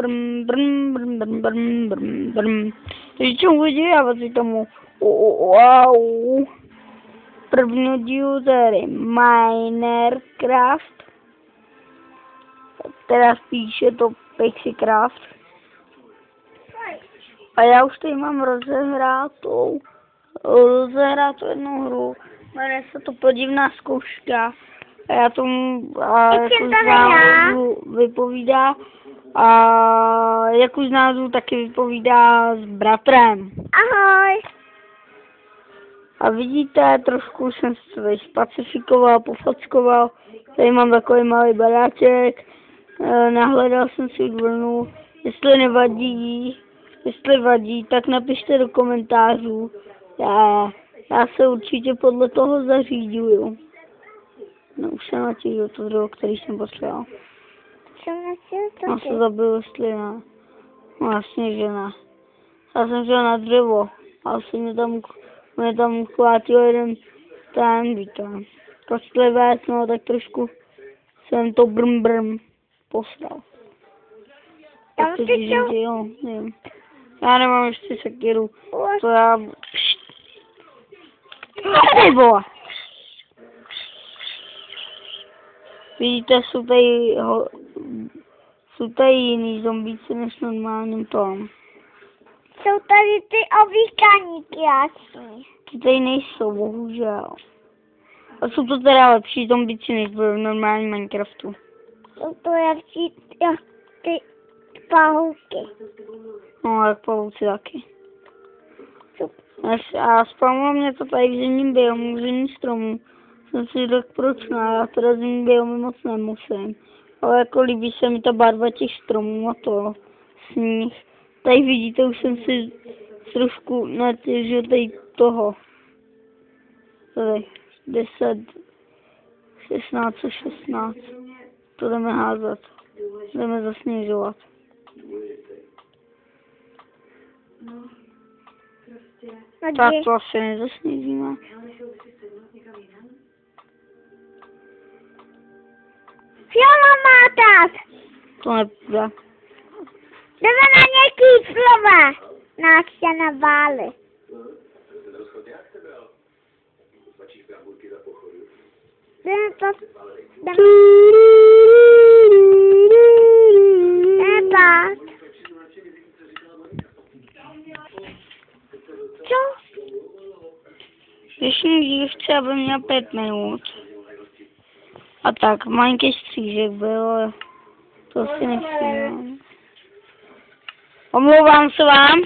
brm, brm, brm, brm, brm, brm, brm. Takže čemu budu dělat si tomu? Wow. První díl tady Minecraft. Teda spíš je to Pixicraft. A já už tady mám rozehrátou jednu hru. Jmenuje se to Podivná zkouška. A já tomu jako z názvu vypovídá. A jak už z názvu taky vypovídá s bratrem. Ahoj. A vidíte, trošku jsem se tady spacifikoval, pofackoval. Tady mám takový malý baráček. Nahledal jsem si vlnu. Jestli nevadí, jestli vadí, tak napište do komentářů. Já se určitě podle toho zařídím. No už jsem natížil to dřevo, který jsem potřeboval. Já se zabil, jestli ne. No jasně, že ne. Já jsem šel na dřevo. A asi mě tam chvátil jeden ten, říkám. Kostlivec, no tak trošku jsem to brm posral. Tak to říkám, že jo, nevím. Já nemám ještě sekiru. To já... Nebo! Vidíte, jsou tady jiný zombíci než normálním tom. Jsou tady ty ovíkaní krásný. Ty tady nejsou, bohužel. A jsou to teda lepší zombíci než v normálním Minecraftu. Jsou to lepší jak ty pahouky. No, jak pavouci taky. A spavnilo mě to tady v zimním biomu, v zimním stromu. Jsem si řekl, proč ne, já teda zimní biomy moc nemusím. Ale jako líbí se mi ta barva těch stromů a to sníh. Tady vidíte, už jsem si trošku natěžil tady toho. Tady 10, 16 a 16. To jdeme házet. Jdeme zasněžovat. Tak to asi nezasněžíme. Fiona má tak. To nepůjde. Jdeme na nějaký slova. Nás se naváli. Jdeme to... Jdeme Co? Dnešní díl chce, aby měl 5 minut. A tak, malinký střížek byl, ale to si nechci. Omlouvám se vám.